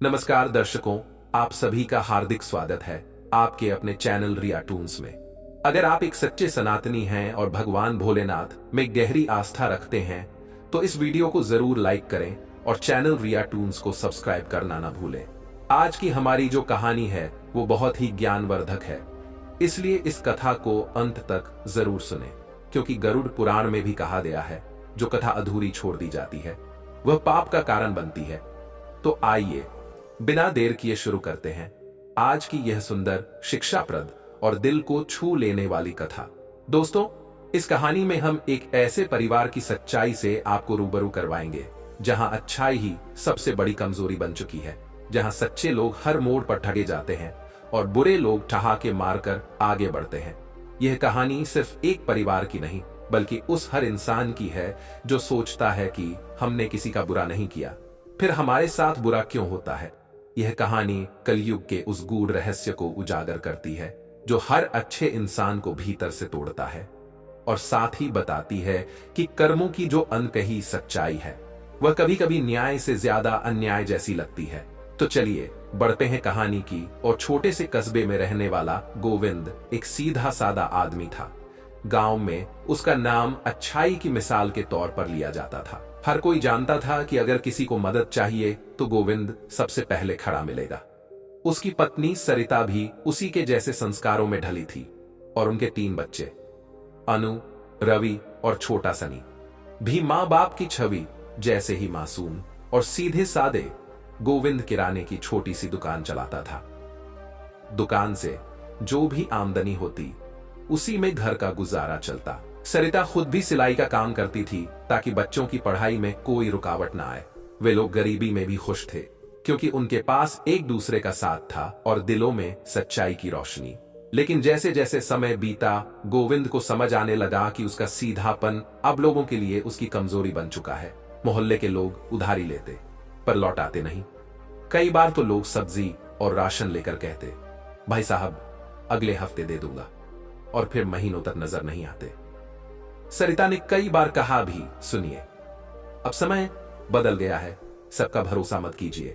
नमस्कार दर्शकों, आप सभी का हार्दिक स्वागत है आपके अपने चैनल रिया टून्स में। अगर आप एक सच्चे सनातनी हैं और भगवान भोलेनाथ में गहरी आस्था रखते हैं तो इस वीडियो को जरूर लाइक करें और चैनल रिया टून्स को सब्सक्राइब करना ना भूलें। आज की हमारी जो कहानी है वो बहुत ही ज्ञानवर्धक है, इसलिए इस कथा को अंत तक जरूर सुने, क्योंकि गरुड़ पुराण में भी कहा गया है जो कथा अधूरी छोड़ दी जाती है वह पाप का कारण बनती है। तो आइए बिना देर किए शुरू करते हैं आज की यह सुंदर, शिक्षाप्रद और दिल को छू लेने वाली कथा। दोस्तों, इस कहानी में हम एक ऐसे परिवार की सच्चाई से आपको रूबरू करवाएंगे जहां अच्छाई ही सबसे बड़ी कमजोरी बन चुकी है, जहां सच्चे लोग हर मोड़ पर ठगे जाते हैं और बुरे लोग ठहाके मारकर आगे बढ़ते हैं। यह कहानी सिर्फ एक परिवार की नहीं, बल्कि उस हर इंसान की है जो सोचता है कि हमने किसी का बुरा नहीं किया, फिर हमारे साथ बुरा क्यों होता है। यह कहानी कलयुग के उस गूढ़ रहस्य को उजागर करती है जो हर अच्छे इंसान को भीतर से तोड़ता है और साथ ही बताती है कि कर्मों की जो अनकही सच्चाई है वह कभी कभी न्याय से ज्यादा अन्याय जैसी लगती है। तो चलिए बढ़ते हैं कहानी की और छोटे से कस्बे में रहने वाला गोविंद एक सीधा सादा आदमी था। गांव में उसका नाम अच्छाई की मिसाल के तौर पर लिया जाता था। हर कोई जानता था कि अगर किसी को मदद चाहिए तो गोविंद सबसे पहले खड़ा मिलेगा। उसकी पत्नी सरिता भी उसी के जैसे संस्कारों में ढली थी और उनके 3 बच्चे, अनु, रवि और छोटा सनी, भी मां बाप की छवि जैसे ही मासूम और सीधे सादे। गोविंद किराने की छोटी सी दुकान चलाता था। दुकान से जो भी आमदनी होती उसी में घर का गुजारा चलता। सरिता खुद भी सिलाई का काम करती थी ताकि बच्चों की पढ़ाई में कोई रुकावट ना आए। वे लोग गरीबी में भी खुश थे क्योंकि उनके पास एक दूसरे का साथ था और दिलों में सच्चाई की रोशनी। लेकिन जैसे जैसे समय बीता, गोविंद को समझ आने लगा कि उसका सीधापन अब लोगों के लिए उसकी कमजोरी बन चुका है। मोहल्ले के लोग उधारी लेते पर लौटाते नहीं। कई बार तो लोग सब्जी और राशन लेकर कहते, भाई साहब अगले हफ्ते दे दूंगा, और फिर महीनों तक नजर नहीं आते। सरिता ने कई बार कहा भी, सुनिए अब समय बदल गया है, सबका भरोसा मत कीजिए।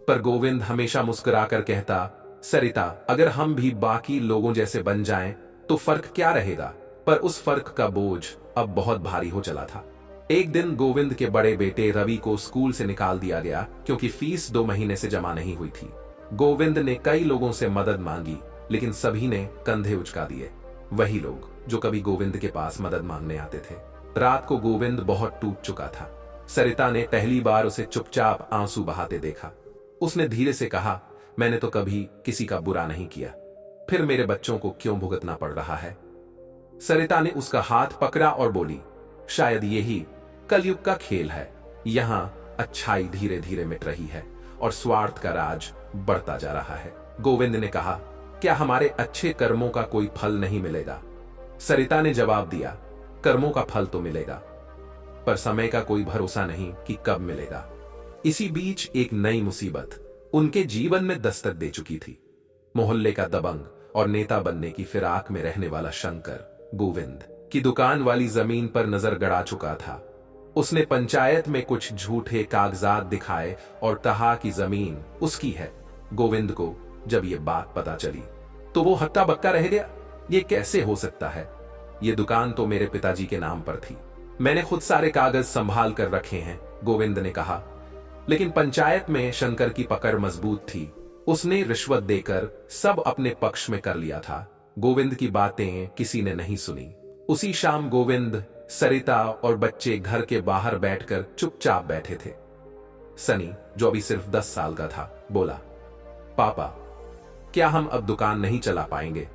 पर गोविंद हमेशा मुस्कुराकर कहता, सरिता अगर हम भी बाकी लोगों जैसे बन जाएं तो फर्क क्या रहेगा। पर उस फर्क का बोझ अब बहुत भारी हो चला था। एक दिन गोविंद के बड़े बेटे रवि को स्कूल से निकाल दिया गया क्योंकि फीस 2 महीने से जमा नहीं हुई थी। गोविंद ने कई लोगों से मदद मांगी लेकिन सभी ने कंधे उचका दिए, वही लोग जो कभी गोविंद के पास मदद मांगने आते थे। रात को गोविंद बहुत टूट चुका था। सरिता ने पहली बार उसे चुपचाप आंसू बहाते देखा। उसने धीरे से कहा, मैंने तो कभी किसी का बुरा नहीं किया, फिर मेरे बच्चों को क्यों भुगतना पड़ रहा है। सरिता ने उसका हाथ पकड़ा और बोली, शायद यही कलयुग का खेल है। यहां अच्छाई धीरे धीरे मिट रही है और स्वार्थ का राज बढ़ता जा रहा है। गोविंद ने कहा, क्या हमारे अच्छे कर्मों का कोई फल नहीं मिलेगा। सरिता ने जवाब दिया, कर्मों का फल तो मिलेगा, पर समय का कोई भरोसा नहीं कि कब मिलेगा। इसी बीच एक नई मुसीबत उनके जीवन में दस्तक दे चुकी थी। मोहल्ले का दबंग और नेता बनने की फिराक में रहने वाला शंकर गोविंद की दुकान वाली जमीन पर नजर गड़ा चुका था। उसने पंचायत में कुछ झूठे कागजात दिखाए और कहा कि जमीन उसकी है। गोविंद को जब ये बात पता चली तो वो हक्का बक्का रह गया। ये कैसे हो सकता है, ये दुकान तो मेरे पिताजी के नाम पर थी, मैंने खुद सारे कागज संभाल कर रखे हैं, गोविंद ने कहा। लेकिन पंचायत में शंकर की पकड़ मजबूत थी। उसने रिश्वत देकर सब अपने पक्ष में कर लिया था। गोविंद की बातें किसी ने नहीं सुनी। उसी शाम गोविंद, सरिता और बच्चे घर के बाहर बैठकर चुपचाप बैठे थे। सनी, जो अभी सिर्फ 10 साल का था, बोला, पापा क्या हम अब दुकान नहीं चला पाएंगे।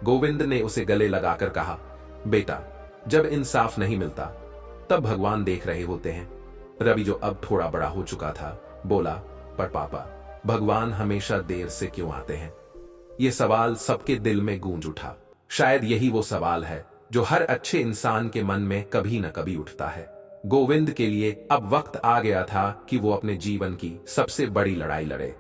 गोविंद ने उसे गले लगाकर कहा, बेटा जब इंसाफ नहीं मिलता तब भगवान देख रहे होते हैं। रवि, जो अब थोड़ा बड़ा हो चुका था, बोला, पर पापा भगवान हमेशा देर से क्यों आते हैं। यह सवाल सबके दिल में गूंज उठा। शायद यही वो सवाल है जो हर अच्छे इंसान के मन में कभी न कभी उठता है। गोविंद के लिए अब वक्त आ गया था कि वो अपने जीवन की सबसे बड़ी लड़ाई लड़े।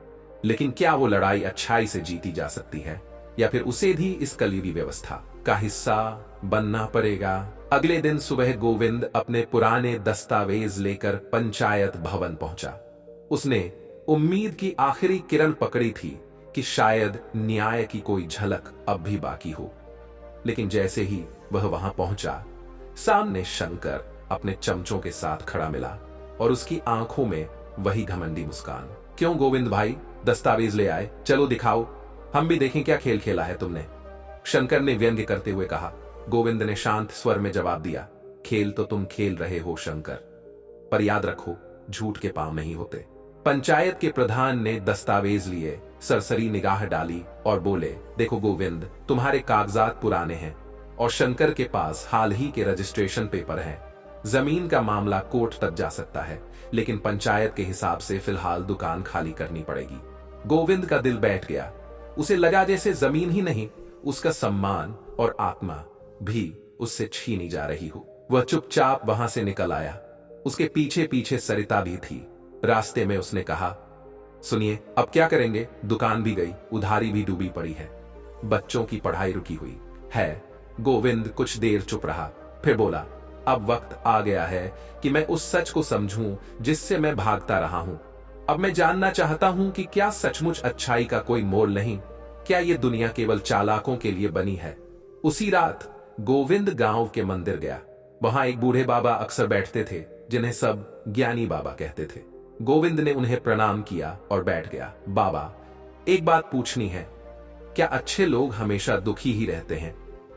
लेकिन क्या वो लड़ाई अच्छाई से जीती जा सकती है या फिर उसे भी इस कलयुगी व्यवस्था का हिस्सा बनना पड़ेगा। अगले दिन सुबह गोविंद अपने पुराने दस्तावेज लेकर पंचायत भवन पहुंचा। उसने उम्मीद की आखिरी किरण पकड़ी थी कि शायद न्याय की कोई झलक अब भी बाकी हो। लेकिन जैसे ही वह वहां पहुंचा, सामने शंकर अपने चमचों के साथ खड़ा मिला और उसकी आंखों में वही घमंडी मुस्कान। क्यों गोविंद भाई, दस्तावेज ले आए? चलो दिखाओ, हम भी देखें क्या खेल खेला है तुमने, शंकर ने व्यंग्य करते हुए कहा। गोविंद ने शांत स्वर में जवाब दिया, खेल तो तुम खेल रहे हो शंकर, पर याद रखो झूठ के पांव नहीं होते। पंचायत के प्रधान ने दस्तावेज लिए, सरसरी निगाह डाली और बोले, देखो गोविंद, तुम्हारे कागजात पुराने हैं और शंकर के पास हाल ही के रजिस्ट्रेशन पेपर हैं। जमीन का मामला कोर्ट तक जा सकता है, लेकिन पंचायत के हिसाब से फिलहाल दुकान खाली करनी पड़ेगी। गोविंद का दिल बैठ गया। उसे लगा जैसे जमीन ही नहीं, उसका सम्मान और आत्मा भी उससे छीनी जा रही हो। वह चुपचाप वहां से निकल आया। उसके पीछे पीछे सरिता भी थी। रास्ते में उसने कहा, सुनिए, अब क्या करेंगे? दुकान भी गई, उधारी भी डूबी पड़ी है, बच्चों की पढ़ाई रुकी हुई है। गोविंद कुछ देर चुप रहा, फिर बोला, अब वक्त आ गया है कि मैं उस सच को समझूं जिससे मैं भागता रहा हूं। अब मैं जानना चाहता हूं कि क्या सचमुच अच्छाई का कोई मोल नहीं? क्या ये दुनिया केवल चालाकों के लिए बनी है? उसी रात गोविंद गांव के मंदिर गया। वहां एक बूढ़े बाबा अक्सर बैठते थे, जिन्हें सब ज्ञानी बाबा कहते थे। गोविंद ने उन्हें प्रणाम किया और बैठ गया। बाबा, एक बात पूछनी है, क्या अच्छे लोग हमेशा दुखी ही रहते हैं?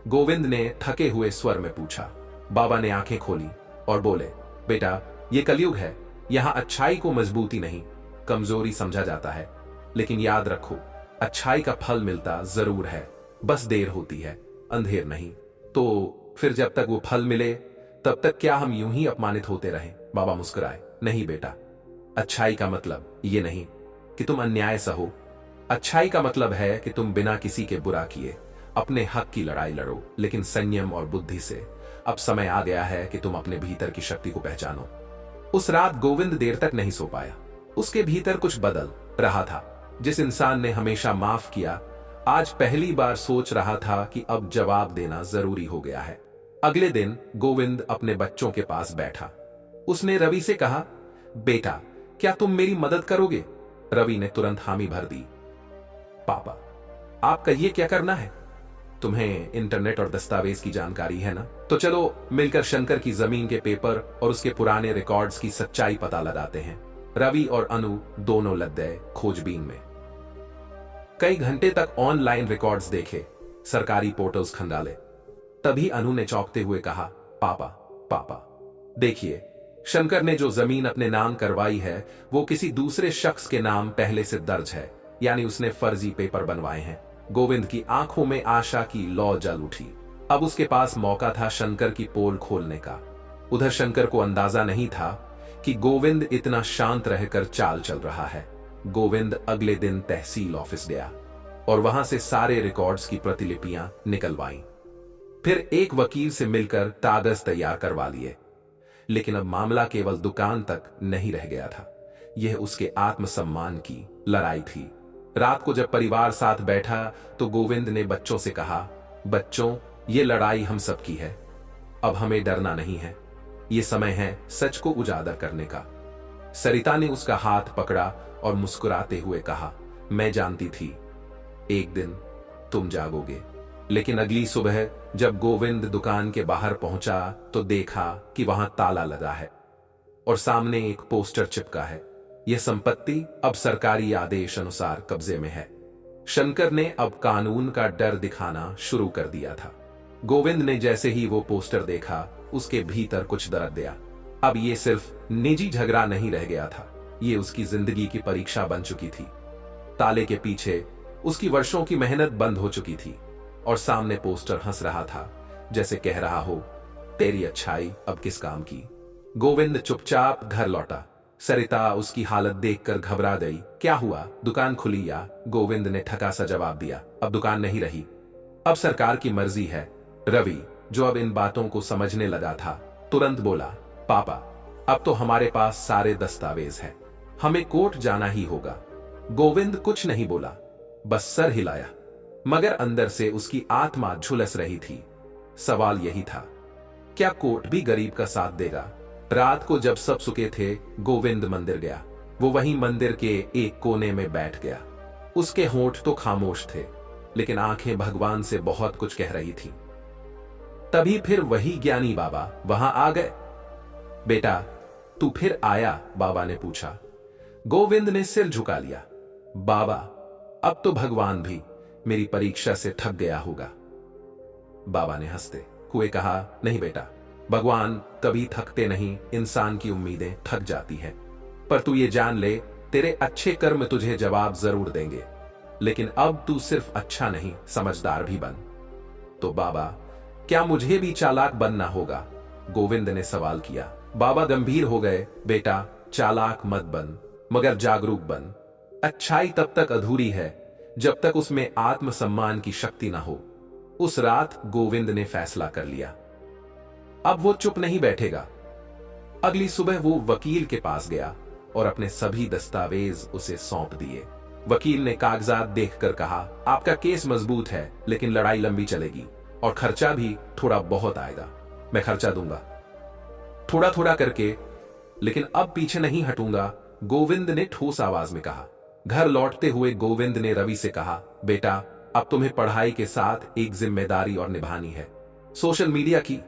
गोविंद ने थके हुए स्वर में पूछा। बाबा ने आंखें खोली और बोले, बेटा, ये कलयुग है, यहां अच्छाई को मजबूती नहीं, कमजोरी समझा जाता है। लेकिन याद रखो, अच्छाई का फल मिलता जरूर है, बस देर होती है, अंधेर नहीं। तो फिर जब तक वो फल मिले, तब तक क्या हम यूं ही अपमानित होते रहें? बाबा मुस्कुराए। नहीं बेटा, अच्छाई का मतलब ये नहीं कि तुम अन्याय सहो। अच्छाई का मतलब है कि तुम बिना किसी के बुरा किए अपने हक की लड़ाई लड़ो, लेकिन संयम और बुद्धि से। अब समय आ गया है कि तुम अपने भीतर की शक्ति को पहचानो। उस रात गोविंद देर तक नहीं सो पाया। उसके भीतर कुछ बदल रहा था। जिस इंसान ने हमेशा माफ किया, आज पहली बार सोच रहा था कि अब जवाब देना जरूरी हो गया है। अगले दिन गोविंद अपने बच्चों के पास बैठा। उसने रवि से कहा, बेटा, क्या तुम मेरी मदद करोगे? रवि ने तुरंत हामी भर दी। पापा, आप कहिए क्या करना है? तुम्हें इंटरनेट और दस्तावेज की जानकारी है ना? तो चलो मिलकर शंकर की जमीन के पेपर और उसके पुराने रिकॉर्ड्स की सच्चाई पता लगाते हैं। रवि और अनु दोनों लग गए खोजबीन में। कई घंटे तक ऑनलाइन रिकॉर्ड्स देखे, सरकारी पोर्टल्स खंगाले। तभी अनु ने चौंकते हुए कहा, पापा, पापा, देखिए, शंकर ने जो जमीन अपने नाम करवाई है, वो किसी दूसरे शख्स के नाम पहले से दर्ज है, यानी उसने फर्जी पेपर बनवाए हैं। गोविंद की आंखों में आशा की लौ जल उठी। अब उसके पास मौका था शंकर की पोल खोलने का। उधर शंकर को अंदाजा नहीं था कि गोविंद इतना शांत रहकर चाल चल रहा है। गोविंद अगले दिन तहसील ऑफिस गया और वहां से सारे रिकॉर्ड्स की प्रतिलिपियां निकलवाईं। फिर एक वकील से मिलकर कागज तैयार करवा लिए। लेकिन अब मामला केवल दुकान तक नहीं रह गया था, यह उसके आत्मसम्मान की लड़ाई थी। रात को जब परिवार साथ बैठा तो गोविंद ने बच्चों से कहा, बच्चों, ये लड़ाई हम सबकी है, अब हमें डरना नहीं है, ये समय है सच को उजागर करने का। सरिता ने उसका हाथ पकड़ा और मुस्कुराते हुए कहा, मैं जानती थी एक दिन तुम जागोगे। लेकिन अगली सुबह जब गोविंद दुकान के बाहर पहुंचा तो देखा कि वहां ताला लगा है और सामने एक पोस्टर चिपका है, यह संपत्ति अब सरकारी आदेश अनुसार कब्जे में है। शंकर ने अब कानून का डर दिखाना शुरू कर दिया था। गोविंद ने जैसे ही वो पोस्टर देखा, उसके भीतर कुछ दर्द दिया। अब ये सिर्फ निजी झगड़ा नहीं रह गया था, ये उसकी जिंदगी की परीक्षा बन चुकी थी। ताले के पीछे उसकी वर्षों की मेहनत बंद हो चुकी थी और सामने पोस्टर हंस रहा था, जैसे कह रहा हो, तेरी अच्छाई अब किस काम की। गोविंद चुपचाप घर लौटा। सरिता उसकी हालत देखकर घबरा गई। क्या हुआ, दुकान खुली या? गोविंद ने ठका सा जवाब दिया, अब दुकान नहीं रही, अब सरकार की मर्जी है। रवि, जो अब इन बातों को समझने लगा था, तुरंत बोला, पापा, अब तो हमारे पास सारे दस्तावेज हैं, हमें कोर्ट जाना ही होगा। गोविंद कुछ नहीं बोला, बस सर हिलाया, मगर अंदर से उसकी आत्मा झुलस रही थी। सवाल यही था, क्या कोर्ट भी गरीब का साथ देगा? रात को जब सब सुके थे, गोविंद मंदिर गया। वो वहीं मंदिर के एक कोने में बैठ गया। उसके होंठ तो खामोश थे, लेकिन आंखें भगवान से बहुत कुछ कह रही थी। तभी फिर वही ज्ञानी बाबा वहां आ गए। बेटा, तू फिर आया? बाबा ने पूछा। गोविंद ने सिर झुका लिया। बाबा, अब तो भगवान भी मेरी परीक्षा से थक गया होगा। बाबा ने हंसते हुए कहा, नहीं बेटा, भगवान कभी थकते नहीं, इंसान की उम्मीदें थक जाती हैं। पर तू ये जान ले, तेरे अच्छे कर्म तुझे जवाब जरूर देंगे, लेकिन अब तू सिर्फ अच्छा नहीं, समझदार भी बन। तो बाबा, क्या मुझे भी चालाक बनना होगा? गोविंद ने सवाल किया। बाबा गंभीर हो गए। बेटा, चालाक मत बन, मगर जागरूक बन। अच्छाई तब तक अधूरी है जब तक उसमें आत्मसम्मान की शक्ति ना हो। उस रात गोविंद ने फैसला कर लिया, अब वो चुप नहीं बैठेगा। अगली सुबह वो वकील के पास गया और अपने सभी दस्तावेज उसे सौंप दिए। वकील ने कागजात देखकर कहा, आपका केस मजबूत है, लेकिन लड़ाई लंबी चलेगी और खर्चा भी थोड़ा बहुत आएगा। मैं खर्चा दूंगा, थोड़ा थोड़ा करके, लेकिन अब पीछे नहीं हटूंगा, गोविंद ने ठोस आवाज में कहा। घर लौटते हुए गोविंद ने रवि से कहा, बेटा, अब तुम्हें पढ़ाई के साथ एक जिम्मेदारी और निभानी है, सोशल मीडिया की।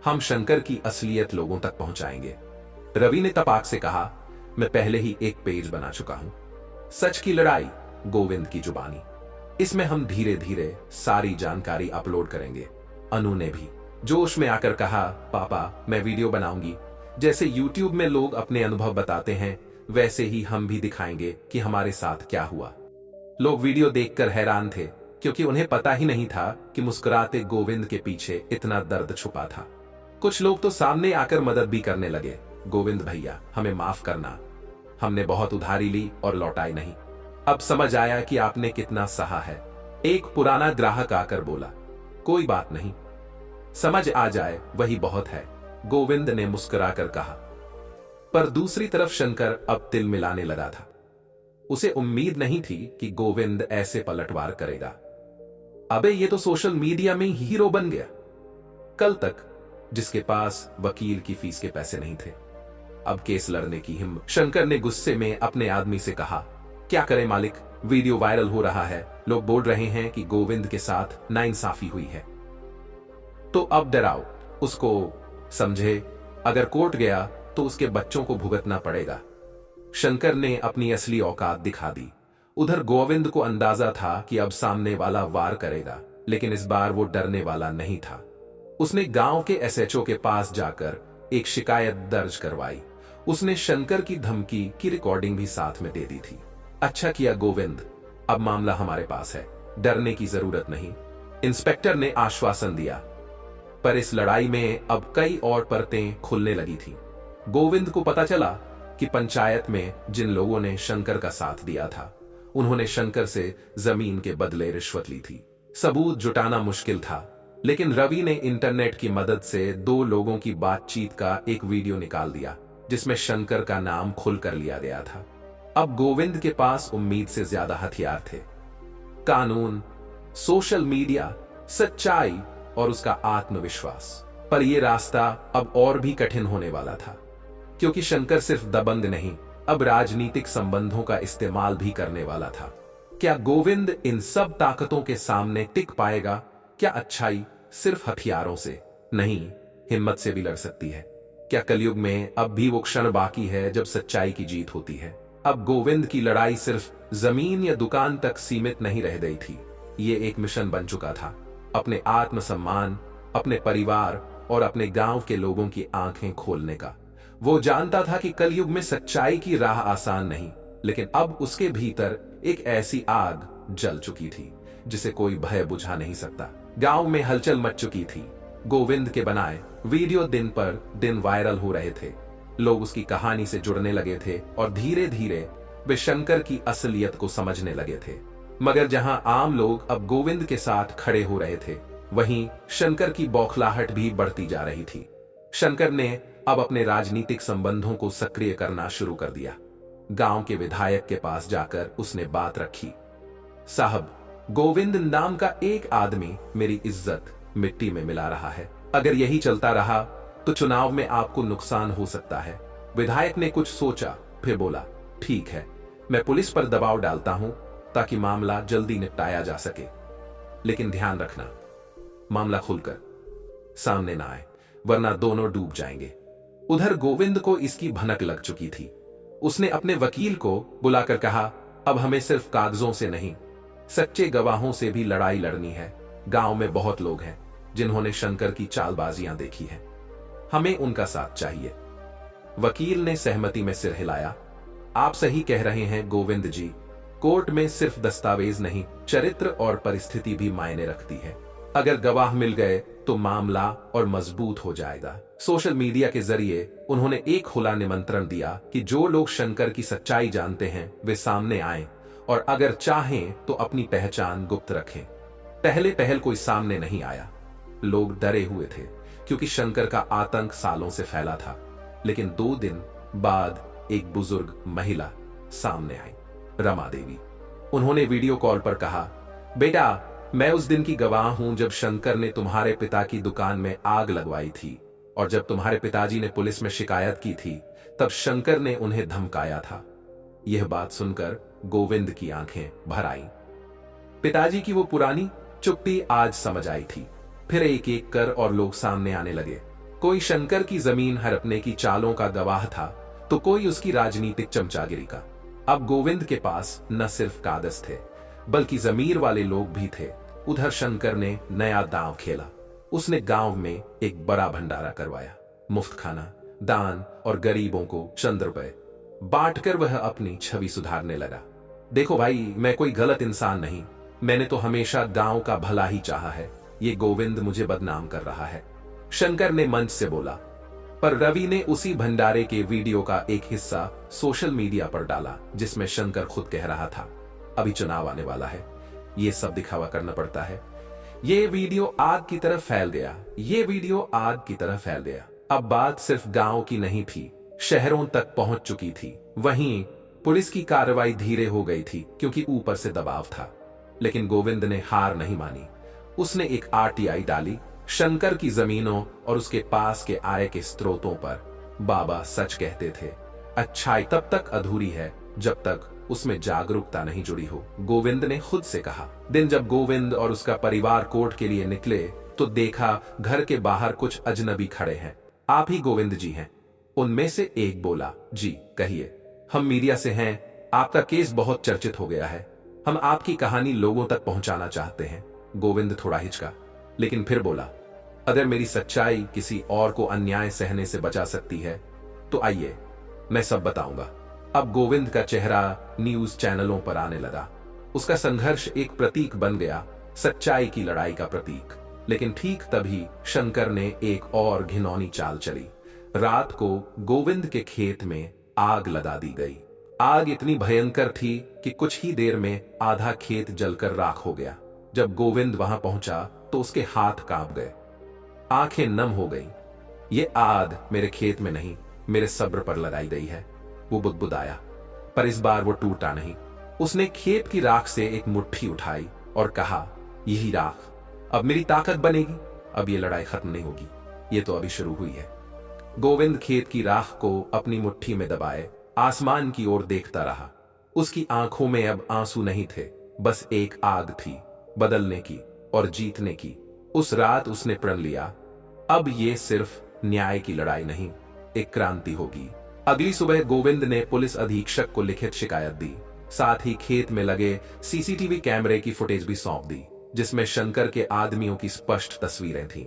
हम शंकर की असलियत लोगों तक पहुंचाएंगे। रवि ने तपाक से कहा, मैं पहले ही एक पेज बना चुका हूं, सच की लड़ाई, गोविंद की जुबानी। इसमें हम धीरे धीरे सारी जानकारी अपलोड करेंगे। अनु ने भी जोश में आकर कहा, पापा, मैं वीडियो बनाऊंगी, जैसे यूट्यूब में लोग अपने अनुभव बताते हैं, वैसे ही हम भी दिखाएंगे कि हमारे साथ क्या हुआ। लोग वीडियो देखकर हैरान थे, क्योंकि उन्हें पता ही नहीं था कि मुस्कुराते गोविंद के पीछे इतना दर्द छुपा था। कुछ लोग तो सामने आकर मदद भी करने लगे। गोविंद भैया, हमें माफ करना, हमने बहुत उधारी ली और लौटाई नहीं। अब समझ आया कि आपने कितना सहा है। एक पुराना ग्राहक आकर बोला, कोई बात नहीं, समझ आ जाए वही बहुत है, गोविंद ने मुस्कुराकर कहा। पर दूसरी तरफ शंकर अब तिल मिलाने लगा था। उसे उम्मीद नहीं थी कि गोविंद ऐसे पलटवार करेगा। अबे, ये तो सोशल मीडिया में हीरो बन गया। कल तक जिसके पास वकील की फीस के पैसे नहीं थे, अब केस लड़ने की हिम्मत। शंकर ने गुस्से में अपने आदमी से कहा, क्या करें मालिक, वीडियो वायरल हो रहा है, लोग बोल रहे हैं कि गोविंद के साथ नाइंसाफी हुई है। तो अब डराओ उसको, समझे? अगर कोर्ट गया तो उसके बच्चों को भुगतना पड़ेगा। शंकर ने अपनी असली औकात दिखा दी। उधर गोविंद को अंदाजा था कि अब सामने वाला वार करेगा, लेकिन इस बार वो डरने वाला नहीं था। उसने गांव के एसएचओ के पास जाकर एक शिकायत दर्ज करवाई। उसने शंकर की धमकी की रिकॉर्डिंग भी साथ में दे दी थी। अच्छा किया गोविंद, अब मामला हमारे पास है, डरने की जरूरत नहीं, इंस्पेक्टर ने आश्वासन दिया। पर इस लड़ाई में अब कई और परतें खुलने लगी थी। गोविंद को पता चला कि पंचायत में जिन लोगों ने शंकर का साथ दिया था, उन्होंने शंकर से जमीन के बदले रिश्वत ली थी। सबूत जुटाना मुश्किल था, लेकिन रवि ने इंटरनेट की मदद से 2 लोगों की बातचीत का एक वीडियो निकाल दिया, जिसमें शंकर का नाम खुलकर लिया गया था। अब गोविंद के पास उम्मीद से ज्यादा हथियार थे। कानून, सोशल मीडिया, सच्चाई और उसका आत्मविश्वास। पर यह रास्ता अब और भी कठिन होने वाला था, क्योंकि शंकर सिर्फ दबंग नहीं, अब राजनीतिक संबंधों का इस्तेमाल भी करने वाला था। क्या गोविंद इन सब ताकतों के सामने टिक पाएगा? क्या अच्छाई सिर्फ हथियारों से नहीं, हिम्मत से भी लड़ सकती है? क्या कलयुग में अब भी वो क्षण बाकी है जब सच्चाई की जीत होती है? अब गोविंद की लड़ाई सिर्फ जमीन या दुकान तक सीमित नहीं रह गई थी। ये एक मिशन बन चुका था, अपने आत्मसम्मान, अपने परिवार और अपने गांव के लोगों की आंखें खोलने का। वो जानता था कि कलयुग में सच्चाई की राह आसान नहीं, लेकिन अब उसके भीतर एक ऐसी आग जल चुकी थी जिसे कोई भय बुझा नहीं सकता। गांव में हलचल मच चुकी थी। गोविंद के बनाए वीडियो दिन पर दिन वायरल हो रहे थे। लोग उसकी कहानी से जुड़ने लगे थे और धीरे धीरे वे शंकर की असलियत को समझने लगे थे। मगर जहां आम लोग अब गोविंद के साथ खड़े हो रहे थे, वहीं शंकर की बौखलाहट भी बढ़ती जा रही थी। शंकर ने अब अपने राजनीतिक संबंधों को सक्रिय करना शुरू कर दिया। गांव के विधायक के पास जाकर उसने बात रखी, साहब, गोविंद नाम का एक आदमी मेरी इज्जत मिट्टी में मिला रहा है। अगर यही चलता रहा तो चुनाव में आपको नुकसान हो सकता है। विधायक ने कुछ सोचा, फिर बोला, ठीक है, मैं पुलिस पर दबाव डालता हूं ताकि मामला जल्दी निपटाया जा सके, लेकिन ध्यान रखना मामला खुलकर सामने ना आए, वरना दोनों डूब जाएंगे। उधर गोविंद को इसकी भनक लग चुकी थी। उसने अपने वकील को बुलाकर कहा, अब हमें सिर्फ कागजों से नहीं, सच्चे गवाहों से भी लड़ाई लड़नी है। गांव में बहुत लोग हैं जिन्होंने शंकर की चालबाजियां देखी हैं, हमें उनका साथ चाहिए। वकील ने सहमति में सिर हिलाया। आप सही कह रहे हैं गोविंद जी, कोर्ट में सिर्फ दस्तावेज नहीं, चरित्र और परिस्थिति भी मायने रखती है। अगर गवाह मिल गए तो मामला और मजबूत हो जाएगा। सोशल मीडिया के जरिए उन्होंने एक खुला निमंत्रण दिया कि जो लोग शंकर की सच्चाई जानते हैं वे सामने आएं और अगर चाहें तो अपनी पहचान गुप्त रखें। पहल कोई सामने नहीं आया। लोग डरे हुए थे क्योंकि शंकर का आतंक सालों से फैला था। लेकिन 2 दिन बाद एक बुजुर्ग महिला सामने आई, रमा देवी। उन्होंने वीडियो कॉल पर कहा, बेटा, मैं उस दिन की गवाह हूं जब शंकर ने तुम्हारे पिता की दुकान में आग लगवाई थी, और जब तुम्हारे पिताजी ने पुलिस में शिकायत की थी तब शंकर ने उन्हें धमकाया था। यह बात सुनकर गोविंद की आंखें भर आईं। पिताजी की वो पुरानी चुप्पी आज समझ आई थी। फिर एक एक कर और लोग सामने आने लगे। कोई शंकर की जमीन हड़पने की चालों का गवाह था तो कोई उसकी राजनीतिक चमचागिरी का। अब गोविंद के पास न सिर्फ कागज थे बल्कि जमीर वाले लोग भी थे। उधर शंकर ने नया दांव खेला। उसने गांव में एक बड़ा भंडारा करवाया, मुफ्त खाना, दान और गरीबों को चंद रुपए बांटकर वह अपनी छवि सुधारने लगा। देखो भाई, मैं कोई गलत इंसान नहीं, मैंने तो हमेशा गांव का भला ही चाहा है। ये गोविंद मुझे बदनाम कर रहा है, शंकर ने मंच से बोला। पर रवि ने उसी भंडारे के वीडियो का एक हिस्सा सोशल मीडिया पर डाला जिसमें शंकर खुद कह रहा था, अभी चुनाव आने वाला है, ये सब दिखावा करना पड़ता है। ये वीडियो आग की तरह फैल गया। अब बात सिर्फ गांव की नहीं थी, शहरों तक पहुंच चुकी थी। वहीं पुलिस की कार्रवाई धीरे हो गई थी क्योंकि ऊपर से दबाव था। लेकिन गोविंद ने हार नहीं मानी। उसने एक आरटीआई डाली शंकर की जमीनों और उसके पास के आय के स्रोतों पर। बाबा सच कहते थे, अच्छाई तब तक अधूरी है जब तक उसमें जागरूकता नहीं जुड़ी हो, गोविंद ने खुद से कहा। दिन जब गोविंद और उसका परिवार कोर्ट के लिए निकले तो देखा घर के बाहर कुछ अजनबी खड़े हैं। आप ही गोविंद जी हैं? उनमें से एक बोला, जी कहिए, हम मीडिया से हैं, आपका केस बहुत चर्चित हो गया है, हम आपकी कहानी लोगों तक पहुंचाना चाहते हैं। गोविंद थोड़ा हिचका, लेकिन फिर बोला, अगर मेरी सच्चाई किसी और को अन्याय सहने से बचा सकती है तो आइए, मैं सब बताऊंगा। अब गोविंद का चेहरा न्यूज चैनलों पर आने लगा। उसका संघर्ष एक प्रतीक बन गया, सच्चाई की लड़ाई का प्रतीक। लेकिन ठीक तभी शंकर ने एक और घिनौनी चाल चली। रात को गोविंद के खेत में आग लगा दी गई। आग इतनी भयंकर थी कि कुछ ही देर में आधा खेत जलकर राख हो गया। जब गोविंद वहां पहुंचा तो उसके हाथ कांप गए, आंखें नम हो गई। ये आग मेरे खेत में नहीं, मेरे सब्र पर लगाई गई है, वो बुदबुदाया। पर इस बार वो टूटा नहीं। उसने खेत की राख से एक मुट्ठी उठाई और कहा, यही राख अब मेरी ताकत बनेगी। अब ये लड़ाई खत्म नहीं होगी, ये तो अभी शुरू हुई है। गोविंद खेत की राख को अपनी मुट्ठी में दबाए आसमान की ओर देखता रहा। उसकी आंखों में अब आंसू नहीं थे, बस एक आग थी, बदलने की और जीतने की। उस रात उसने प्रण लिया, अब ये सिर्फ न्याय की लड़ाई नहीं, एक क्रांति होगी। अगली सुबह गोविंद ने पुलिस अधीक्षक को लिखित शिकायत दी, साथ ही खेत में लगे सीसीटीवी कैमरे की फुटेज भी सौंप दी, जिसमें शंकर के आदमियों की स्पष्ट तस्वीरें थीं।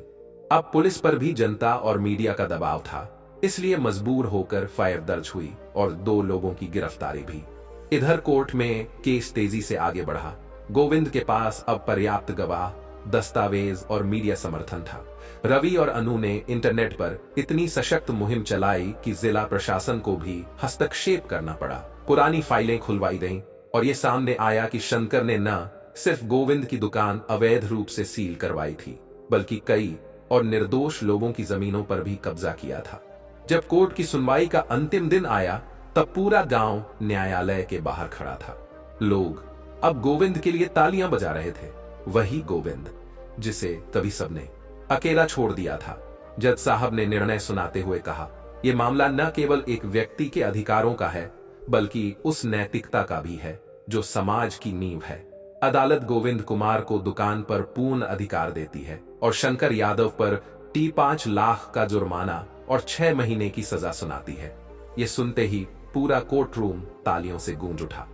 अब पुलिस पर भी जनता और मीडिया का दबाव था, इसलिए मजबूर होकर फायर दर्ज हुई और 2 लोगों की गिरफ्तारी भी। इधर कोर्ट में केस तेजी से आगे बढ़ा। गोविंद के पास अब पर्याप्त गवाह, दस्तावेज और मीडिया समर्थन था। रवि और अनु ने इंटरनेट पर इतनी सशक्त मुहिम चलाई कि जिला प्रशासन को भी हस्तक्षेप करना पड़ा। पुरानी फाइलें खुलवाई गईं और ये सामने आया कि शंकर ने न सिर्फ गोविंद की दुकान अवैध रूप से सील करवाई थी, बल्कि कई और निर्दोष लोगों की जमीनों पर भी कब्जा किया था। जब कोर्ट की सुनवाई का अंतिम दिन आया तब पूरा गांव न्यायालय के बाहर खड़ा था। लोग अब गोविंद के लिए तालियां बजा रहे थे, वही गोविंद जिसे तभी सबने अकेला छोड़ दिया था। जज साहब ने निर्णय सुनाते हुए कहा, यह मामला न केवल एक व्यक्ति के अधिकारों का है बल्कि उस नैतिकता का भी है जो समाज की नींव है। अदालत गोविंद कुमार को दुकान पर पूर्ण अधिकार देती है और शंकर यादव पर T5 लाख का जुर्माना और 6 महीने की सजा सुनाती है। ये सुनते ही पूरा कोर्ट रूम तालियों से गूंज उठा।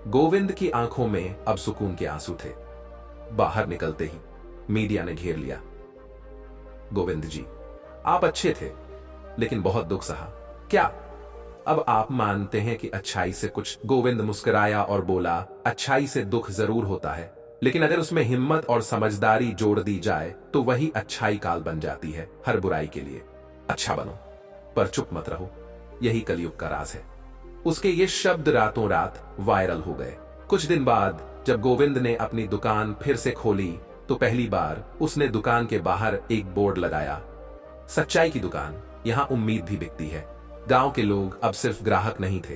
गोविंद की आंखों में अब सुकून के आंसू थे। बाहर निकलते ही मीडिया ने घेर लिया। गोविंद जी, आप अच्छे थे, लेकिन बहुत दुख सहा। क्या अब आप मानते हैं कि अच्छाई से कुछ? गोविंद मुस्कुराया और बोला, अच्छाई से दुख जरूर होता है, लेकिन अगर उसमें हिम्मत और समझदारी जोड़ दी जाए तो वही अच्छाई काल बन जाती है। हर बुराई के लिए अच्छा बनो, पर चुप मत रहो, यही कलयुग का राज है। उसके ये शब्द रातों रात वायरल हो गए। कुछ दिन बाद जब गोविंद ने अपनी दुकान फिर से खोली तो पहली बार उसने दुकान के बाहर एक बोर्ड लगाया, सच्चाई की दुकान, यहां उम्मीद भी बिकती है। गांव के लोग अब सिर्फ ग्राहक नहीं थे,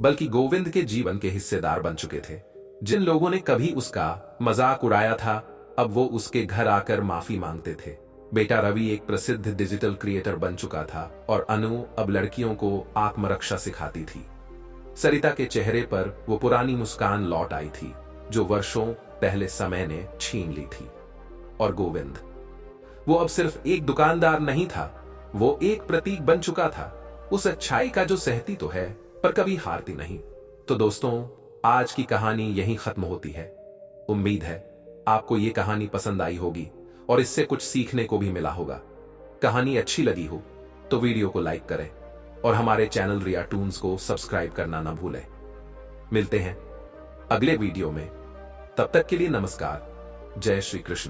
बल्कि गोविंद के जीवन के हिस्सेदार बन चुके थे। जिन लोगों ने कभी उसका मजाक उड़ाया था, अब वो उसके घर आकर माफी मांगते थे। बेटा रवि एक प्रसिद्ध डिजिटल क्रिएटर बन चुका था और अनु अब लड़कियों को आत्मरक्षा सिखाती थी। सरिता के चेहरे पर वो पुरानी मुस्कान लौट आई थी जो वर्षों पहले समय ने छीन ली थी। और गोविंद, वो अब सिर्फ एक दुकानदार नहीं था, वो एक प्रतीक बन चुका था, उस अच्छाई का जो सहती तो है पर कभी हारती नहीं। तो दोस्तों, आज की कहानी यहीं खत्म होती है। उम्मीद है आपको ये कहानी पसंद आई होगी और इससे कुछ सीखने को भी मिला होगा। कहानी अच्छी लगी हो तो वीडियो को लाइक करें और हमारे चैनल रिया टून्स को सब्सक्राइब करना ना भूलें। मिलते हैं अगले वीडियो में, तब तक के लिए नमस्कार। जय श्री कृष्ण।